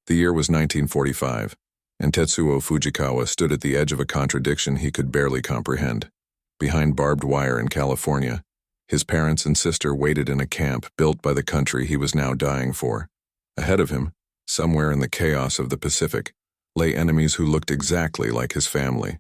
The year was 1945, and Tetsuo Fujikawa stood at the edge of a contradiction he could barely comprehend. Behind barbed wire in California, his parents and sister waited in a camp built by the country he was now dying for. Ahead of him, somewhere in the chaos of the Pacific, lay enemies who looked exactly like his family.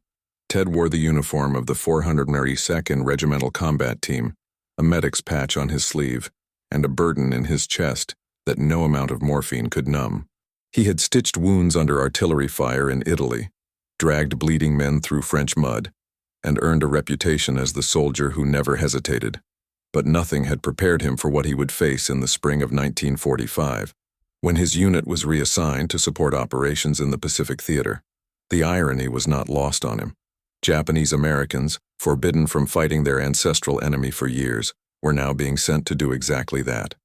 Ted wore the uniform of the 492nd Regimental Combat Team, a medic's patch on his sleeve, and a burden in his chest that no amount of morphine could numb. He had stitched wounds under artillery fire in Italy, dragged bleeding men through French mud, and earned a reputation as the soldier who never hesitated. But nothing had prepared him for what he would face in the spring of 1945, when his unit was reassigned to support operations in the Pacific Theater. The irony was not lost on him. Japanese Americans, forbidden from fighting their ancestral enemy for years, were now being sent to do exactly that.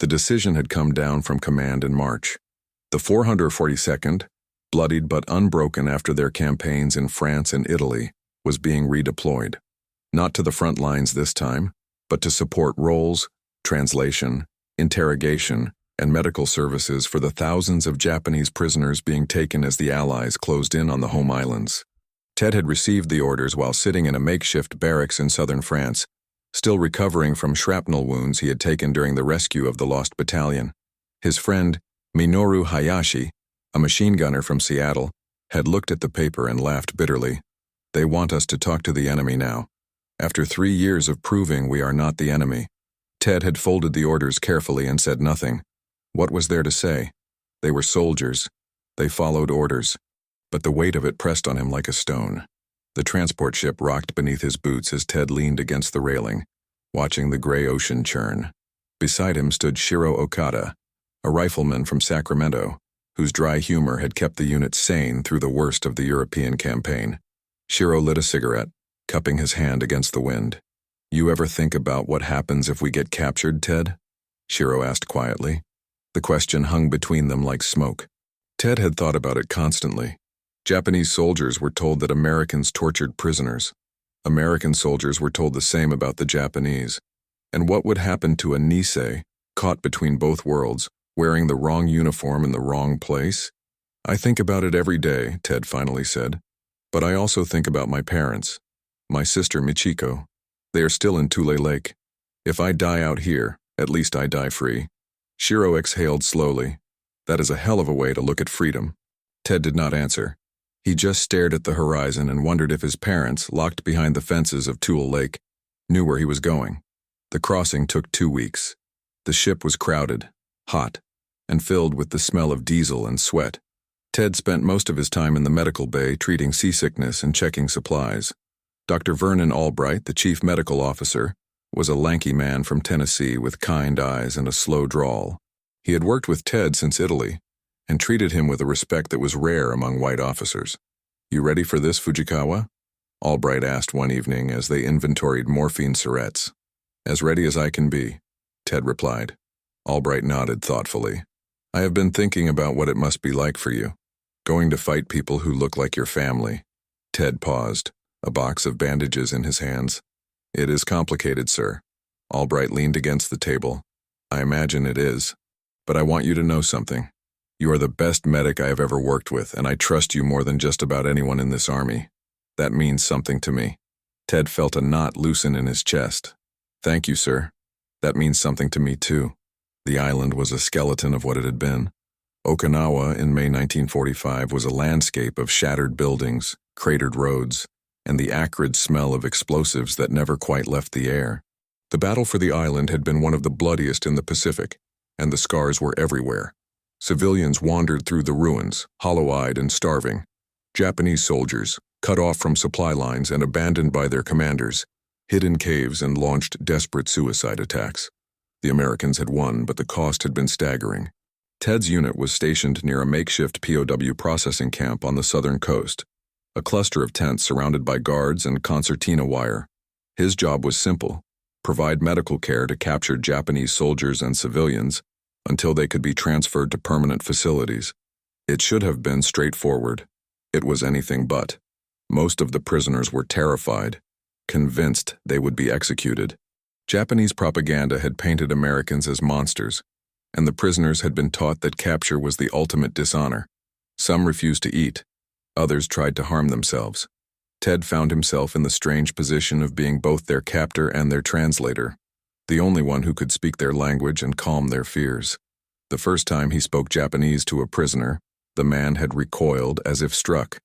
The decision had come down from command in March. The 442nd, bloodied but unbroken after their campaigns in France and Italy, was being redeployed. Not to the front lines this time, but to support roles, translation, interrogation, and medical services for the thousands of Japanese prisoners being taken as the Allies closed in on the home islands. Ted had received the orders while sitting in a makeshift barracks in southern France, still recovering from shrapnel wounds he had taken during the rescue of the lost battalion. His friend, Minoru Hayashi, a machine gunner from Seattle, had looked at the paper and laughed bitterly. "They want us to talk to the enemy now. After 3 years of proving we are not the enemy." Ted had folded the orders carefully and said nothing. What was there to say? They were soldiers. They followed orders. But the weight of it pressed on him like a stone. The transport ship rocked beneath his boots as Ted leaned against the railing, watching the gray ocean churn. Beside him stood Shiro Okada, a rifleman from Sacramento, whose dry humor had kept the unit sane through the worst of the European campaign. Shiro lit a cigarette, cupping his hand against the wind. "You ever think about what happens if we get captured, Ted?" Shiro asked quietly. The question hung between them like smoke. Ted had thought about it constantly. Japanese soldiers were told that Americans tortured prisoners. American soldiers were told the same about the Japanese. And what would happen to a Nisei, caught between both worlds, wearing the wrong uniform in the wrong place? "I think about it every day," Ted finally said. "But I also think about my parents. My sister Michiko. They are still in Tule Lake. If I die out here, at least I die free." Shiro exhaled slowly. That is a hell of a way to look at freedom. Ted did not answer. He just stared at the horizon and wondered if his parents, locked behind the fences of Tule Lake, knew where he was going. The crossing took 2 weeks. The ship was crowded, hot, and filled with the smell of diesel and sweat. Ted spent most of his time in the medical bay treating seasickness and checking supplies. Dr. Vernon Albright, the chief medical officer, was a lanky man from Tennessee with kind eyes and a slow drawl. He had worked with Ted since Italy, and treated him with a respect that was rare among white officers. "You ready for this, Fujikawa?" Albright asked one evening as they inventoried morphine syrettes. "As ready as I can be," Ted replied. Albright nodded thoughtfully. "I have been thinking about what it must be like for you, going to fight people who look like your family." Ted paused, a box of bandages in his hands. "It is complicated, sir." Albright leaned against the table. "I imagine it is. But I want you to know something. You are the best medic I have ever worked with, and I trust you more than just about anyone in this army. That means something to me." Ted felt a knot loosen in his chest. "Thank you, sir. That means something to me, too." The island was a skeleton of what it had been. Okinawa in May 1945 was a landscape of shattered buildings, cratered roads, and the acrid smell of explosives that never quite left the air. The battle for the island had been one of the bloodiest in the Pacific, and the scars were everywhere. Civilians wandered through the ruins, hollow-eyed and starving. Japanese soldiers, cut off from supply lines and abandoned by their commanders, hid in caves and launched desperate suicide attacks. The Americans had won, but the cost had been staggering. Ted's unit was stationed near a makeshift POW processing camp on the southern coast, a cluster of tents surrounded by guards and concertina wire. His job was simple: provide medical care to captured Japanese soldiers and civilians until they could be transferred to permanent facilities. It should have been straightforward. It was anything but. Most of the prisoners were terrified, convinced they would be executed. Japanese propaganda had painted Americans as monsters, and the prisoners had been taught that capture was the ultimate dishonor. Some refused to eat. Others tried to harm themselves. Ted found himself in the strange position of being both their captor and their translator, the only one who could speak their language and calm their fears. The first time he spoke Japanese to a prisoner, the man had recoiled as if struck.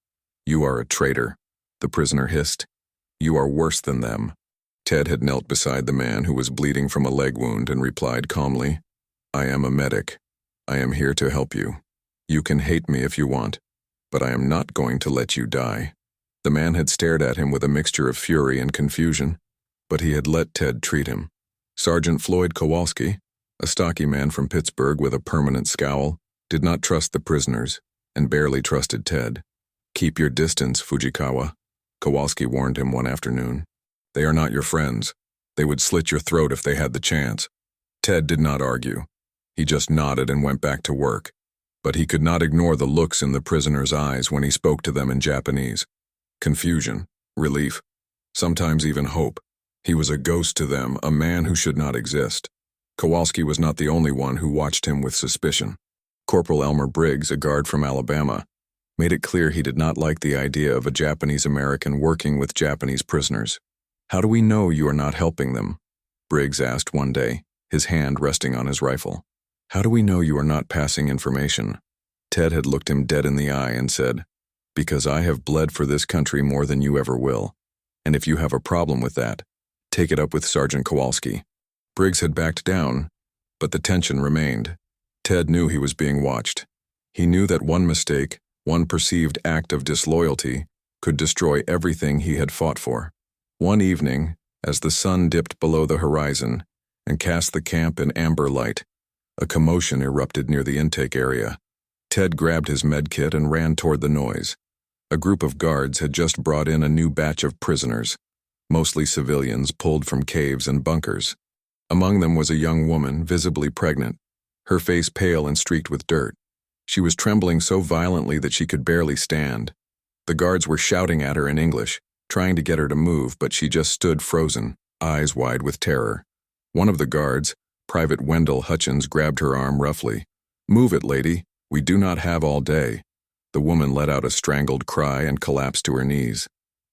"You are a traitor," the prisoner hissed. "You are worse than them." Ted had knelt beside the man who was bleeding from a leg wound and replied calmly, "I am a medic. I am here to help you. You can hate me if you want, but I am not going to let you die." The man had stared at him with a mixture of fury and confusion, but he had let Ted treat him. Sergeant Floyd Kowalski, a stocky man from Pittsburgh with a permanent scowl, did not trust the prisoners and barely trusted Ted. "Keep your distance, Fujikawa," Kowalski warned him one afternoon. "They are not your friends. They would slit your throat if they had the chance." Ted did not argue. He just nodded and went back to work. But he could not ignore the looks in the prisoners' eyes when he spoke to them in Japanese. Confusion, relief, sometimes even hope. He was a ghost to them, a man who should not exist. Kowalski was not the only one who watched him with suspicion. Corporal Elmer Briggs, a guard from Alabama, made it clear he did not like the idea of a Japanese American working with Japanese prisoners. "How do we know you are not helping them?" Briggs asked one day, his hand resting on his rifle. "How do we know you are not passing information?" Ted had looked him dead in the eye and said, "Because I have bled for this country more than you ever will. And if you have a problem with that, take it up with Sergeant Kowalski." Briggs had backed down, but the tension remained. Ted knew he was being watched. He knew that one mistake, one perceived act of disloyalty, could destroy everything he had fought for. One evening, as the sun dipped below the horizon and cast the camp in amber light, a commotion erupted near the intake area. Ted grabbed his medkit and ran toward the noise. A group of guards had just brought in a new batch of prisoners, mostly civilians pulled from caves and bunkers. Among them was a young woman, visibly pregnant, her face pale and streaked with dirt. She was trembling so violently that she could barely stand. The guards were shouting at her in English, trying to get her to move, but she just stood frozen, eyes wide with terror. One of the guards, Private Wendell Hutchins, grabbed her arm roughly. "Move it, lady. We do not have all day." The woman let out a strangled cry and collapsed to her knees.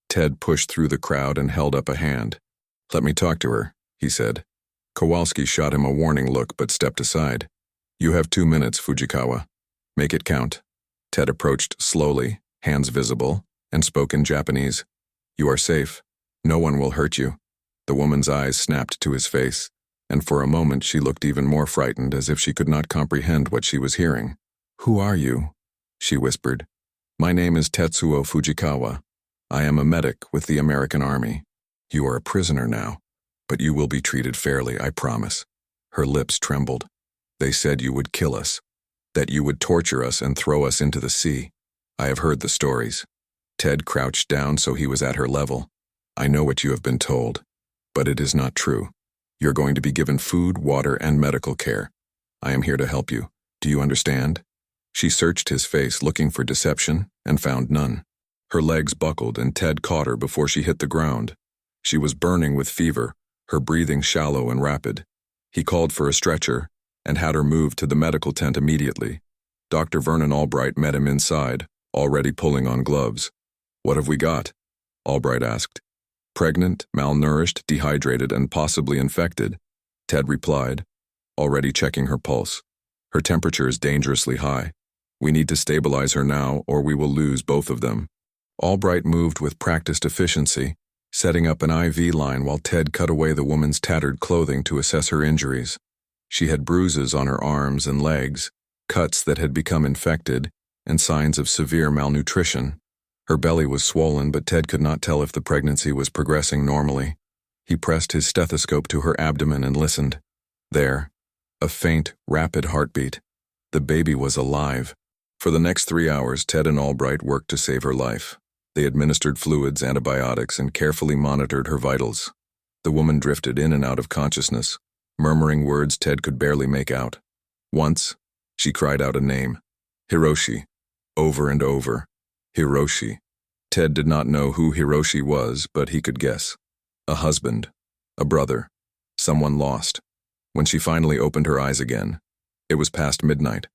Ted pushed through the crowd and held up a hand. "Let me talk to her," he said. Kowalski shot him a warning look but stepped aside. "You have 2 minutes, Fujikawa. Make it count." Ted approached slowly, hands visible, and spoke in Japanese. "You are safe. No one will hurt you." The woman's eyes snapped to his face, and for a moment she looked even more frightened, as if she could not comprehend what she was hearing. "Who are you?" she whispered. "My name is Tetsuo Fujikawa. I am a medic with the American Army. You are a prisoner now, but you will be treated fairly, I promise." Her lips trembled. "They said you would kill us, that you would torture us and throw us into the sea. I have heard the stories." Ted crouched down so he was at her level. "I know what you have been told, but it is not true. You're going to be given food, water, and medical care. I am here to help you. Do you understand?" She searched his face, looking for deception, and found none. Her legs buckled, and Ted caught her before she hit the ground. She was burning with fever, her breathing shallow and rapid. He called for a stretcher and had her moved to the medical tent immediately. Dr. Vernon Albright met him inside, already pulling on gloves. "What have we got?" Albright asked. "Pregnant, malnourished, dehydrated, and possibly infected," Ted replied, already checking her pulse. "Her temperature is dangerously high. We need to stabilize her now, or we will lose both of them." Albright moved with practiced efficiency, setting up an IV line while Ted cut away the woman's tattered clothing to assess her injuries. She had bruises on her arms and legs, cuts that had become infected, and signs of severe malnutrition. Her belly was swollen, but Ted could not tell if the pregnancy was progressing normally. He pressed his stethoscope to her abdomen and listened. There, a faint, rapid heartbeat. The baby was alive. For the next 3 hours, Ted and Albright worked to save her life. They administered fluids, antibiotics, and carefully monitored her vitals. The woman drifted in and out of consciousness, murmuring words Ted could barely make out. Once, she cried out a name, Hiroshi, over and over. Hiroshi. Ted did not know who Hiroshi was, but he could guess. A husband, a brother, someone lost. When she finally opened her eyes again, It was past midnight.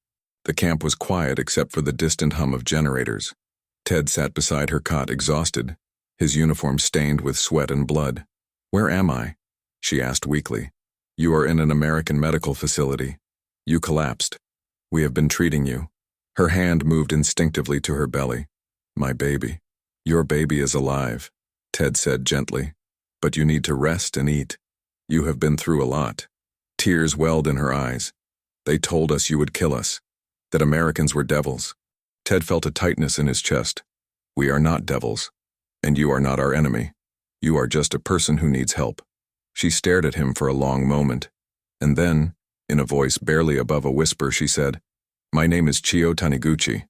The camp was quiet except for the distant hum of generators. Ted sat beside her cot exhausted, his uniform stained with sweat and blood. "Where am I?" she asked weakly. "You are in an American medical facility. You collapsed. We have been treating you." Her hand moved instinctively to her belly. "My baby." "Your baby is alive," Ted said gently. "But you need to rest and eat. You have been through a lot." Tears welled in her eyes. "They told us you would kill us, that Americans were devils." Ted felt a tightness in his chest. "We are not devils, and you are not our enemy. You are just a person who needs help." She stared at him for a long moment, and then, in a voice barely above a whisper, she said, "My name is Chio Taniguchi.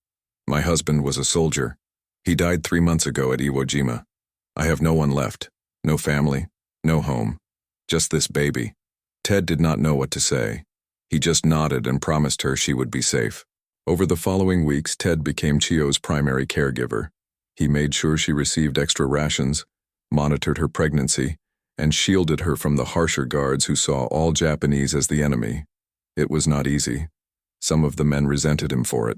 My husband was a soldier. He died 3 months ago at Iwo Jima. I have no one left, no family, no home, just this baby." Ted did not know what to say. He just nodded and promised her she would be safe. Over the following weeks, Ted became Chio's primary caregiver. He made sure she received extra rations, monitored her pregnancy, and shielded her from the harsher guards who saw all Japanese as the enemy. It was not easy. Some of the men resented him for it.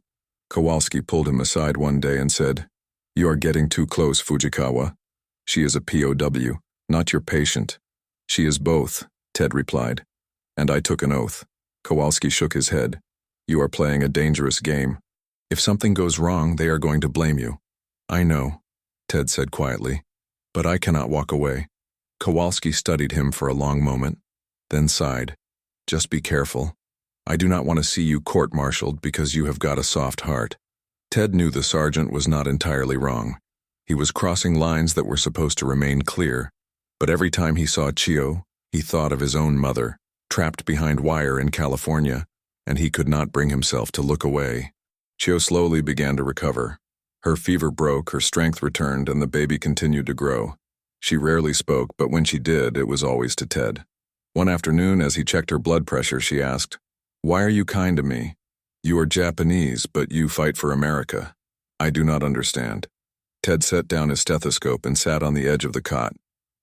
Kowalski pulled him aside one day and said, "You are getting too close, Fujikawa. She is a POW, not your patient." "She is both," Ted replied. "And I took an oath." Kowalski shook his head. "You are playing a dangerous game. If something goes wrong, they are going to blame you." "I know," Ted said quietly, "but I cannot walk away." Kowalski studied him for a long moment, then sighed. "Just be careful. I do not want to see you court-martialed because you have got a soft heart." Ted knew the sergeant was not entirely wrong. He was crossing lines that were supposed to remain clear, but every time he saw Chio, he thought of his own mother, trapped behind wire in California, and he could not bring himself to look away. Chio slowly began to recover. Her fever broke, her strength returned, and the baby continued to grow. She rarely spoke, but when she did, it was always to Ted. One afternoon, as he checked her blood pressure, she asked, "Why are you kind to me? You are Japanese, but you fight for America. I do not understand." Ted set down his stethoscope and sat on the edge of the cot.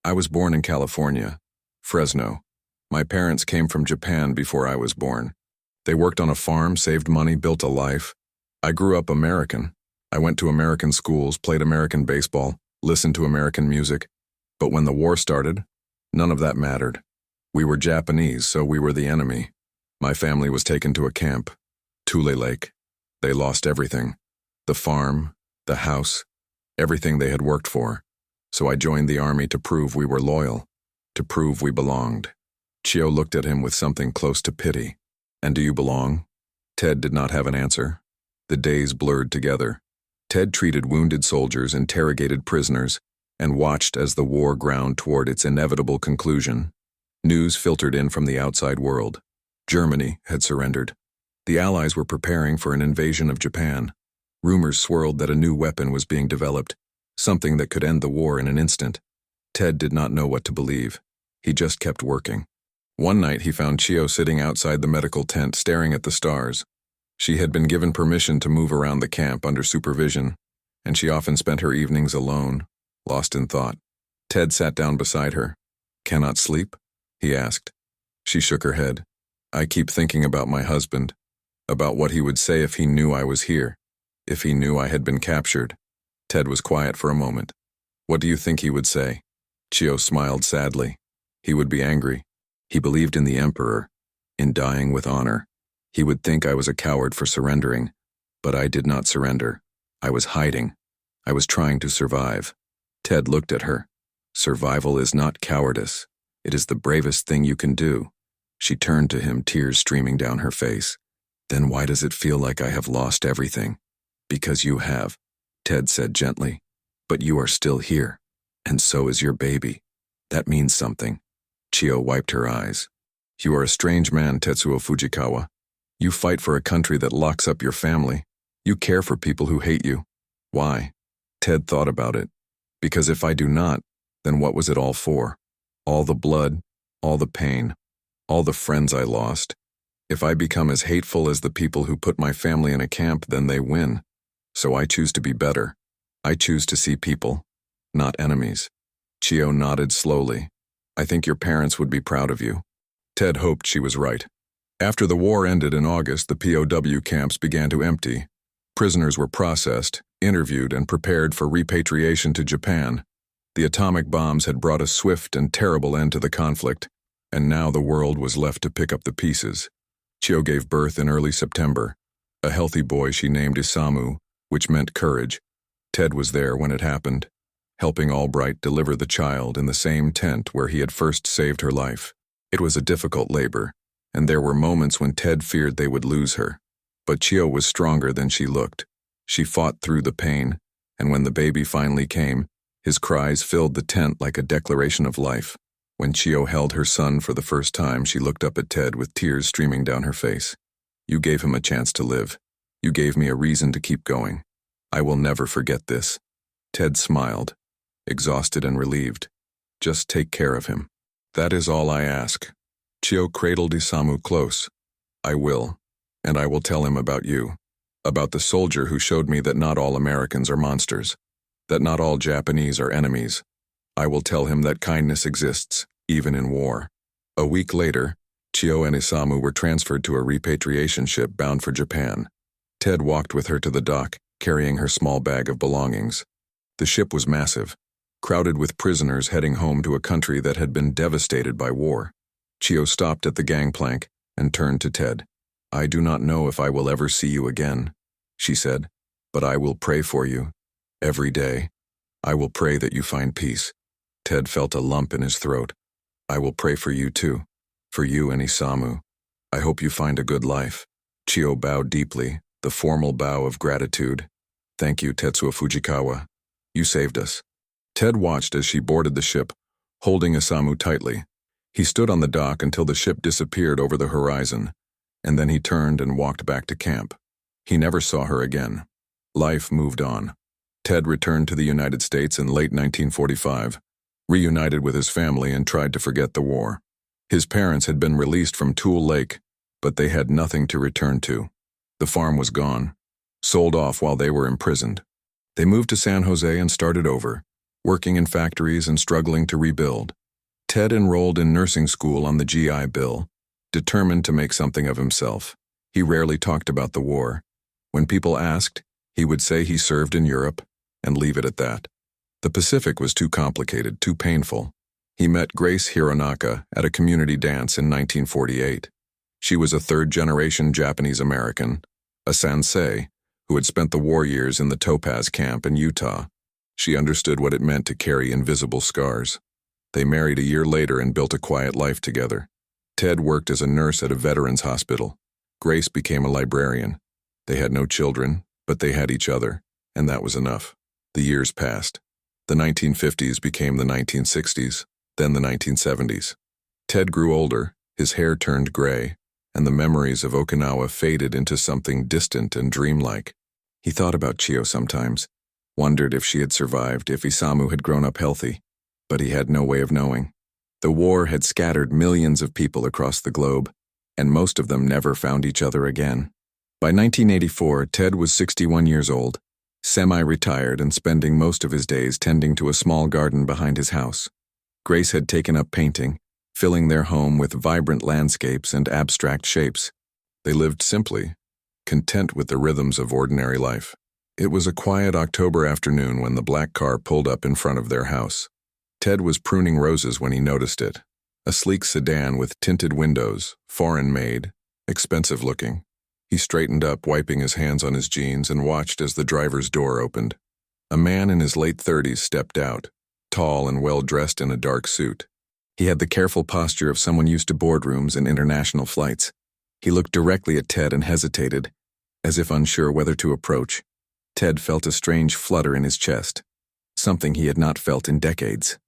"I was born in California, Fresno. My parents came from Japan before I was born. They worked on a farm, saved money, built a life. I grew up American. I went to American schools, played American baseball, listened to American music. But when the war started, none of that mattered. We were Japanese, so we were the enemy. My family was taken to a camp, Tule Lake. They lost everything. The farm, the house, everything they had worked for. So I joined the army to prove we were loyal, to prove we belonged." Chio looked at him with something close to pity. "And do you belong?" Ted did not have an answer. The days blurred together. Ted treated wounded soldiers, interrogated prisoners, and watched as the war ground toward its inevitable conclusion. News filtered in from the outside world. Germany had surrendered. The Allies were preparing for an invasion of Japan. Rumors swirled that a new weapon was being developed, something that could end the war in an instant. Ted did not know what to believe. He just kept working. One night he found Chio sitting outside the medical tent staring at the stars. She had been given permission to move around the camp under supervision, and she often spent her evenings alone, lost in thought. Ted sat down beside her. "Cannot sleep?" he asked. She shook her head. "I keep thinking about my husband, about what he would say if he knew I was here, if he knew I had been captured." Ted was quiet for a moment. "What do you think he would say?" Chio smiled sadly. "He would be angry. He believed in the emperor, in dying with honor. He would think I was a coward for surrendering, but I did not surrender. I was hiding. I was trying to survive." Ted looked at her. "Survival is not cowardice. It is the bravest thing you can do." She turned to him, tears streaming down her face. "Then why does it feel like I have lost everything?" "Because you have," Ted said gently. "But you are still here, and so is your baby. That means something." Chio wiped her eyes. "You are a strange man, Tetsuo Fujikawa. You fight for a country that locks up your family. You care for people who hate you. Why?" Ted thought about it. "Because if I do not, then what was it all for? All the blood, all the pain, all the friends I lost. If I become as hateful as the people who put my family in a camp, then they win. So I choose to be better. I choose to see people, not enemies." Chio nodded slowly. "I think your parents would be proud of you." Ted hoped she was right. After the war ended in August, the POW camps began to empty. Prisoners were processed, interviewed, and prepared for repatriation to Japan. The atomic bombs had brought a swift and terrible end to the conflict, and now the world was left to pick up the pieces. Chio gave birth in early September. A healthy boy she named Isamu, which meant courage. Ted was there when it happened, helping Albright deliver the child in the same tent where he had first saved her life. It was a difficult labor, and there were moments when Ted feared they would lose her. But Chio was stronger than she looked. She fought through the pain, and when the baby finally came, his cries filled the tent like a declaration of life. When Chio held her son for the first time, she looked up at Ted with tears streaming down her face. "You gave him a chance to live. You gave me a reason to keep going. I will never forget this." Ted smiled, exhausted and relieved. "Just take care of him. That is all I ask." Chio cradled Isamu close. "I will, and I will tell him about you, about the soldier who showed me that not all Americans are monsters, that not all Japanese are enemies. I will tell him that kindness exists, even in war." A week later, Chio and Isamu were transferred to a repatriation ship bound for Japan. Ted walked with her to the dock, carrying her small bag of belongings. The ship was massive, crowded with prisoners heading home to a country that had been devastated by war. Chio stopped at the gangplank and turned to Ted. "I do not know if I will ever see you again," she said, "but I will pray for you. Every day, I will pray that you find peace." Ted felt a lump in his throat. "I will pray for you too, for you and Isamu. I hope you find a good life." Chio bowed deeply, the formal bow of gratitude. "Thank you, Tetsuo Fujikawa. You saved us." Ted watched as she boarded the ship, holding Isamu tightly. He stood on the dock until the ship disappeared over the horizon, and then he turned and walked back to camp. He never saw her again. Life moved on. Ted returned to the United States in late 1945, reunited with his family and tried to forget the war. His parents had been released from Tule Lake, but they had nothing to return to. The farm was gone, sold off while they were imprisoned. They moved to San Jose and started over, working in factories and struggling to rebuild. Ted enrolled in nursing school on the GI Bill, determined to make something of himself. He rarely talked about the war. When people asked, he would say he served in Europe and leave it at that. The Pacific was too complicated, too painful. He met Grace Hironaka at a community dance in 1948. She was a third-generation Japanese American, a sansei, who had spent the war years in the Topaz camp in Utah. She understood what it meant to carry invisible scars. They married a year later and built a quiet life together. Ted worked as a nurse at a veterans hospital. Grace became a librarian. They had no children, but they had each other, and that was enough. The years passed. The 1950s became the 1960s, then the 1970s. Ted grew older, his hair turned gray, and the memories of Okinawa faded into something distant and dreamlike. He thought about Chio sometimes, wondered if she had survived, if Isamu had grown up healthy, but he had no way of knowing. The war had scattered millions of people across the globe, and most of them never found each other again. By 1984, Ted was 61 years old, semi-retired and spending most of his days tending to a small garden behind his house. Grace had taken up painting, filling their home with vibrant landscapes and abstract shapes. They lived simply, content with the rhythms of ordinary life. It was a quiet October afternoon when the black car pulled up in front of their house. Ted was pruning roses when he noticed it. A sleek sedan with tinted windows, foreign-made, expensive-looking. He straightened up, wiping his hands on his jeans, and watched as the driver's door opened. A man in his late 30s stepped out, tall and well-dressed in a dark suit. He had the careful posture of someone used to boardrooms and international flights. He looked directly at Ted and hesitated, as if unsure whether to approach. Ted felt a strange flutter in his chest, something he had not felt in decades.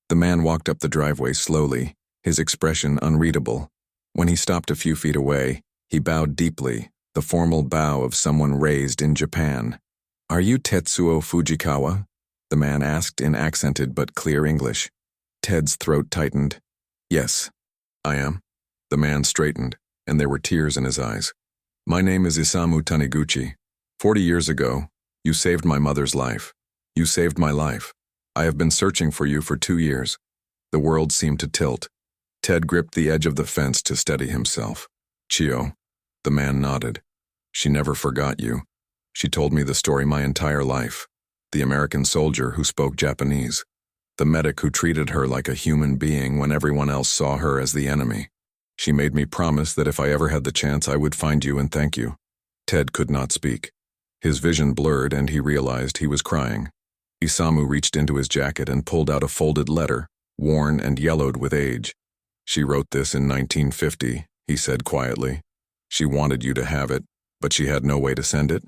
The man walked up the driveway slowly, his expression unreadable. When he stopped a few feet away, he bowed deeply, the formal bow of someone raised in Japan. "Are you Tetsuo Fujikawa?" the man asked in accented but clear English. Ted's throat tightened. "Yes, I am." The man straightened, and there were tears in his eyes. "My name is Isamu Taniguchi. 40 years ago, you saved my mother's life. You saved my life. I have been searching for you for 2 years." The world seemed to tilt. Ted gripped the edge of the fence to steady himself. Chio. The man nodded. She never forgot you. She told me the story my entire life. The American soldier who spoke Japanese. The medic who treated her like a human being when everyone else saw her as the enemy. She made me promise that if I ever had the chance I would find you and thank you. Ted could not speak. His vision blurred and he realized he was crying. Isamu reached into his jacket and pulled out a folded letter, worn and yellowed with age. She wrote this in 1950, he said quietly. She wanted you to have it, but she had no way to send it.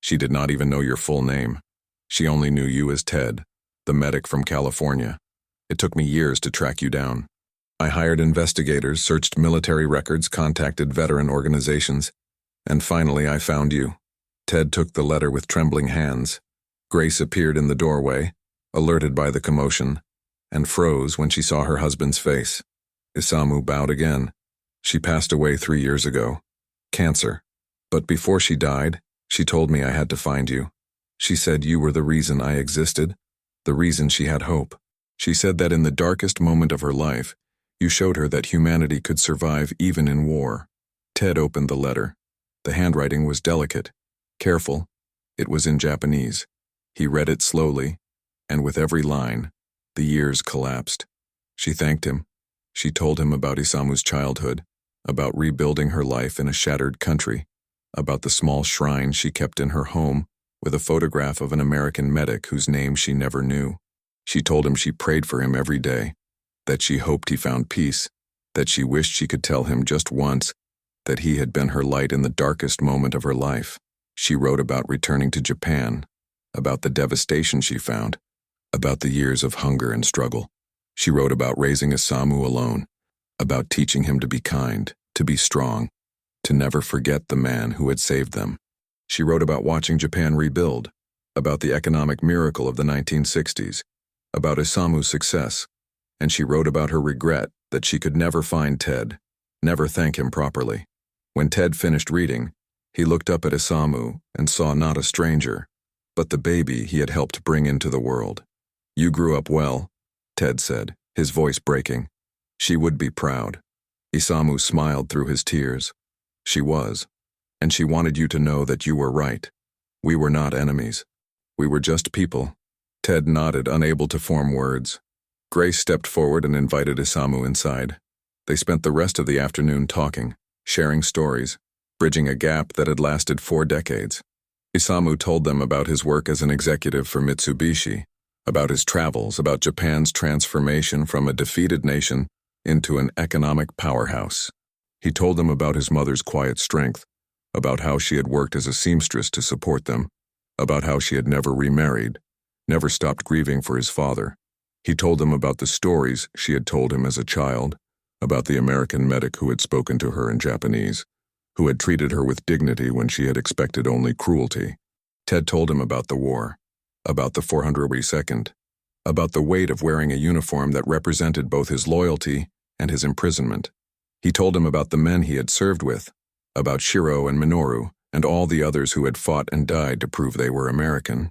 She did not even know your full name. She only knew you as Ted, the medic from California. It took me years to track you down. I hired investigators, searched military records, contacted veteran organizations, and finally I found you. Ted took the letter with trembling hands. Grace appeared in the doorway, alerted by the commotion, and froze when she saw her husband's face. Isamu bowed again. She passed away 3 years ago. Cancer. But before she died, she told me I had to find you. She said you were the reason I existed, the reason she had hope. She said that in the darkest moment of her life, you showed her that humanity could survive even in war. Ted opened the letter. The handwriting was delicate, careful. It was in Japanese. He read it slowly, and with every line, the years collapsed. She thanked him. She told him about Isamu's childhood, about rebuilding her life in a shattered country, about the small shrine she kept in her home with a photograph of an American medic whose name she never knew. She told him she prayed for him every day, that she hoped he found peace, that she wished she could tell him just once that he had been her light in the darkest moment of her life. She wrote about returning to Japan, about the devastation she found, about the years of hunger and struggle. She wrote about raising Isamu alone, about teaching him to be kind, to be strong, to never forget the man who had saved them. She wrote about watching Japan rebuild, about the economic miracle of the 1960s, about Isamu's success, and she wrote about her regret that she could never find Ted, never thank him properly. When Ted finished reading, he looked up at Isamu and saw not a stranger, but the baby he had helped bring into the world. You grew up well, Ted said, his voice breaking. She would be proud. Isamu smiled through his tears. She was, and she wanted you to know that you were right. We were not enemies. We were just people. Ted nodded, unable to form words. Grace stepped forward and invited Isamu inside. They spent the rest of the afternoon talking, sharing stories, bridging a gap that had lasted 4 decades. Isamu told them about his work as an executive for Mitsubishi, about his travels, about Japan's transformation from a defeated nation into an economic powerhouse. He told them about his mother's quiet strength, about how she had worked as a seamstress to support them, about how she had never remarried, never stopped grieving for his father. He told them about the stories she had told him as a child, about the American medic who had spoken to her in Japanese, who had treated her with dignity when she had expected only cruelty. Ted told him about the war, about the 402nd, about the weight of wearing a uniform that represented both his loyalty and his imprisonment. He told him about the men he had served with, about Shiro and Minoru and all the others who had fought and died to prove they were American.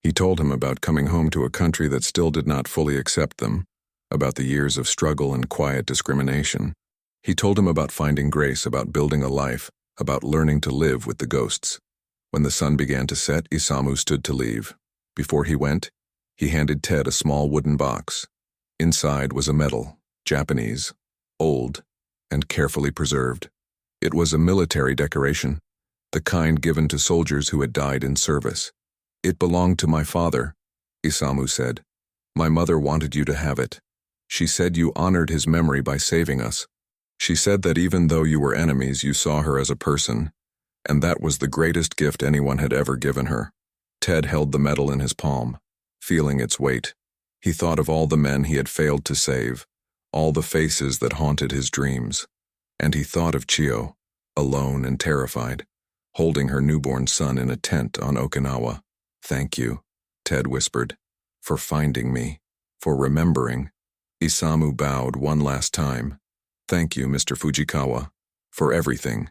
He told him about coming home to a country that still did not fully accept them, about the years of struggle and quiet discrimination. He told him about finding Grace, about building a life, about learning to live with the ghosts. When the sun began to set, Isamu stood to leave. Before he went, he handed Ted a small wooden box. Inside was a medal, Japanese, old, and carefully preserved. It was a military decoration, the kind given to soldiers who had died in service. It belonged to my father, Isamu said. My mother wanted you to have it. She said you honored his memory by saving us. She said that even though you were enemies, you saw her as a person, and that was the greatest gift anyone had ever given her. Ted held the medal in his palm, feeling its weight. He thought of all the men he had failed to save, all the faces that haunted his dreams. And he thought of Chio, alone and terrified, holding her newborn son in a tent on Okinawa. Thank you, Ted whispered, for finding me, for remembering. Isamu bowed one last time. Thank you, Mr. Fujikawa, for everything.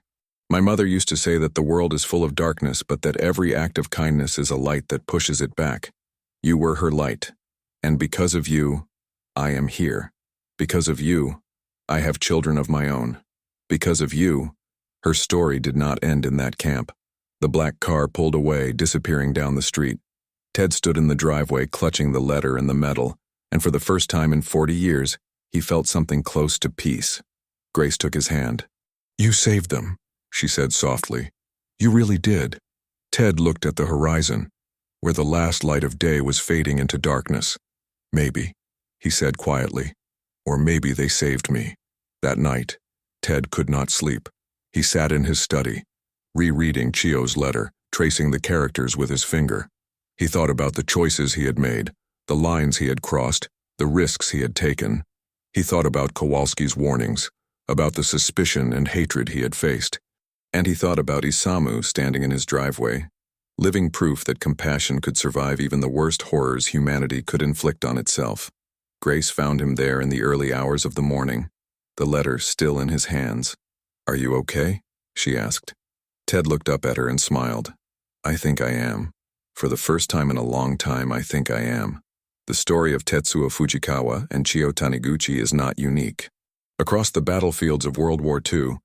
My mother used to say that the world is full of darkness, but that every act of kindness is a light that pushes it back. You were her light, and because of you, I am here. Because of you, I have children of my own. Because of you, Her story did not end in that camp. The black car pulled away, disappearing down the street. Ted stood in the driveway, clutching the letter and the medal, and for the first time in 40 years, he felt something close to peace. Grace took his hand. "You saved them," she said softly. "You really did." Ted looked at the horizon, where the last light of day was fading into darkness. "Maybe," he said quietly, "or maybe they saved me." That night, Ted could not sleep. He sat in his study, rereading Chio's letter, tracing the characters with his finger. He thought about the choices he had made, the lines he had crossed, the risks he had taken. He thought about Kowalski's warnings, about the suspicion and hatred he had faced. And he thought about Isamu standing in his driveway, living proof that compassion could survive even the worst horrors humanity could inflict on itself. Grace found him there in the early hours of the morning, the letter still in his hands. "Are you okay?" she asked. Ted looked up at her and smiled. "I think I am. For the first time in a long time, I think I am." The story of Tetsuo Fujikawa and Chio Taniguchi is not unique. Across the battlefields of World War II,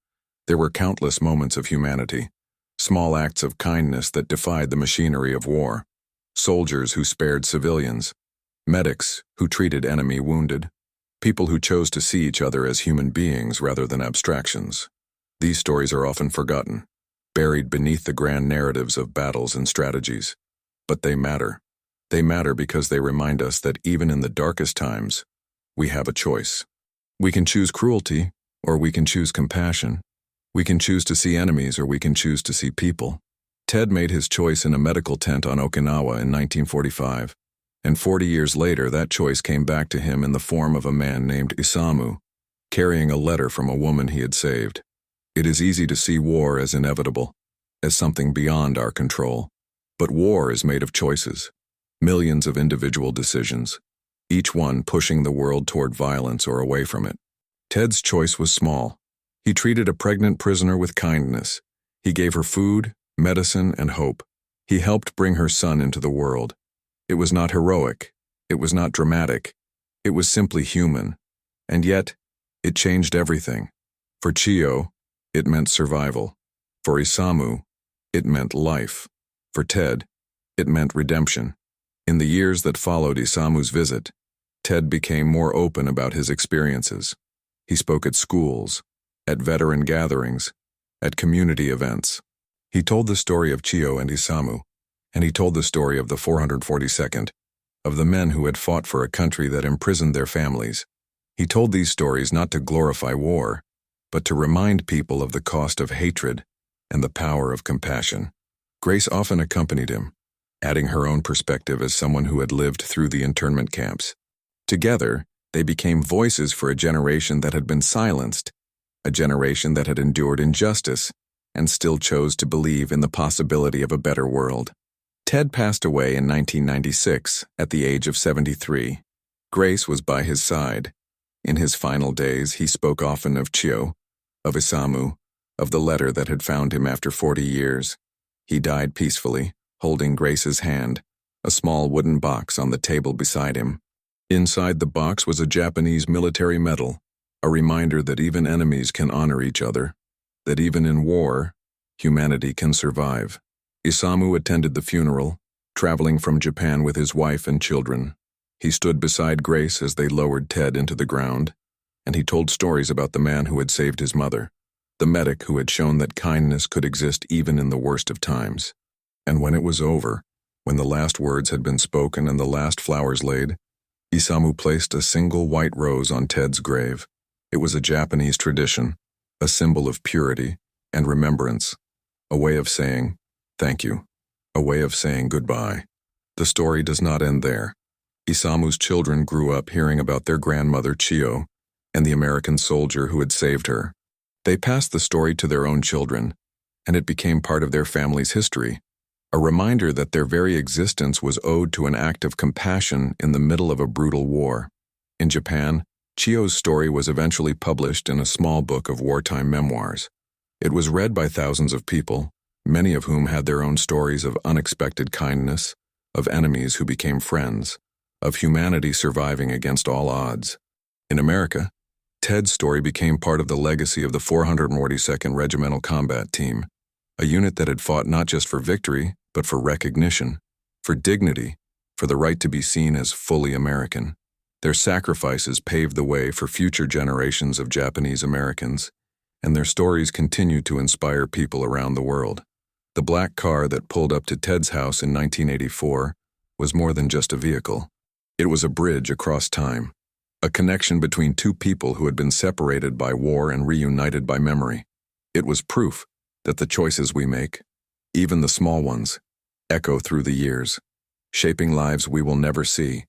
there were countless moments of humanity, small acts of kindness that defied the machinery of war, soldiers who spared civilians, medics who treated enemy wounded, people who chose to see each other as human beings rather than abstractions. These stories are often forgotten, buried beneath the grand narratives of battles and strategies. But they matter. They matter because they remind us that even in the darkest times, we have a choice. We can choose cruelty, or we can choose compassion. We can choose to see enemies, or we can choose to see people. Ted made his choice in a medical tent on Okinawa in 1945, and 40 years later that choice came back to him in the form of a man named Isamu, carrying a letter from a woman he had saved. It is easy to see war as inevitable, as something beyond our control. But war is made of choices, millions of individual decisions, each one pushing the world toward violence or away from it. Ted's choice was small. He treated a pregnant prisoner with kindness. He gave her food, medicine, and hope. He helped bring her son into the world. It was not heroic. It was not dramatic. It was simply human. And yet, it changed everything. For Chio, it meant survival. For Isamu, it meant life. For Ted, it meant redemption. In the years that followed Isamu's visit, Ted became more open about his experiences. He spoke at schools, at veteran gatherings, at community events. He told the story of Chio and Isamu, and he told the story of the 442nd, of the men who had fought for a country that imprisoned their families. He told these stories not to glorify war, but to remind people of the cost of hatred and the power of compassion. Grace often accompanied him, adding her own perspective as someone who had lived through the internment camps. Together, they became voices for a generation that had been silenced, a generation that had endured injustice and still chose to believe in the possibility of a better world. Ted passed away in 1996 at the age of 73. Grace was by his side. In his final days, he spoke often of Chio, of Isamu, of the letter that had found him after 40 years. He died peacefully, holding Grace's hand, a small wooden box on the table beside him. Inside the box was a Japanese military medal, a reminder that even enemies can honor each other, that even in war, humanity can survive. Isamu attended the funeral, traveling from Japan with his wife and children. He stood beside Grace as they lowered Ted into the ground, and he told stories about the man who had saved his mother, the medic who had shown that kindness could exist even in the worst of times. And when it was over, when the last words had been spoken and the last flowers laid, Isamu placed a single white rose on Ted's grave. It was a Japanese tradition, a symbol of purity and remembrance, a way of saying, "Thank you," a way of saying goodbye. The story does not end there. Isamu's children grew up hearing about their grandmother Chio and the American soldier who had saved her. They passed the story to their own children, and it became part of their family's history, a reminder that their very existence was owed to an act of compassion in the middle of a brutal war. In Japan, Chio's story was eventually published in a small book of wartime memoirs. It was read by thousands of people, many of whom had their own stories of unexpected kindness, of enemies who became friends, of humanity surviving against all odds. In America, Ted's story became part of the legacy of the 442nd Regimental Combat Team, a unit that had fought not just for victory, but for recognition, for dignity, for the right to be seen as fully American. Their sacrifices paved the way for future generations of Japanese Americans, and their stories continue to inspire people around the world. The black car that pulled up to Ted's house in 1984 was more than just a vehicle. It was a bridge across time, a connection between two people who had been separated by war and reunited by memory. It was proof that the choices we make, even the small ones, echo through the years, shaping lives we will never see,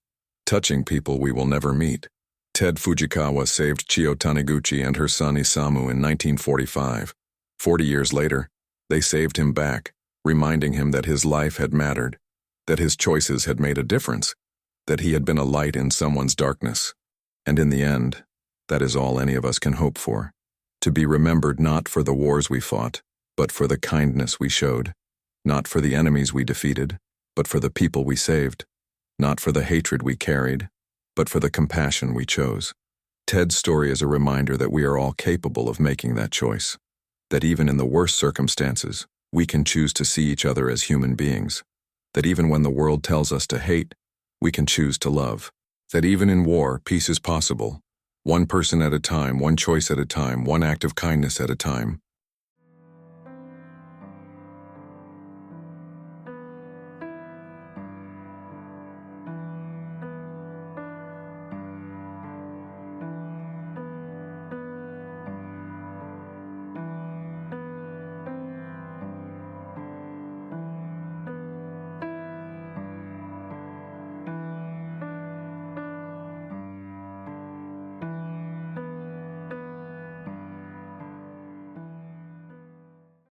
touching people we will never meet. Ted Fujikawa saved Chio Taniguchi and her son Isamu in 1945. 40 years later, they saved him back, reminding him that his life had mattered, that his choices had made a difference, that he had been a light in someone's darkness. And in the end, that is all any of us can hope for. To be remembered not for the wars we fought, but for the kindness we showed, not for the enemies we defeated, but for the people we saved, not for the hatred we carried, but for the compassion we chose. Ted's story is a reminder that we are all capable of making that choice, that even in the worst circumstances, we can choose to see each other as human beings, that even when the world tells us to hate, we can choose to love, that even in war, peace is possible, one person at a time, one choice at a time, one act of kindness at a time.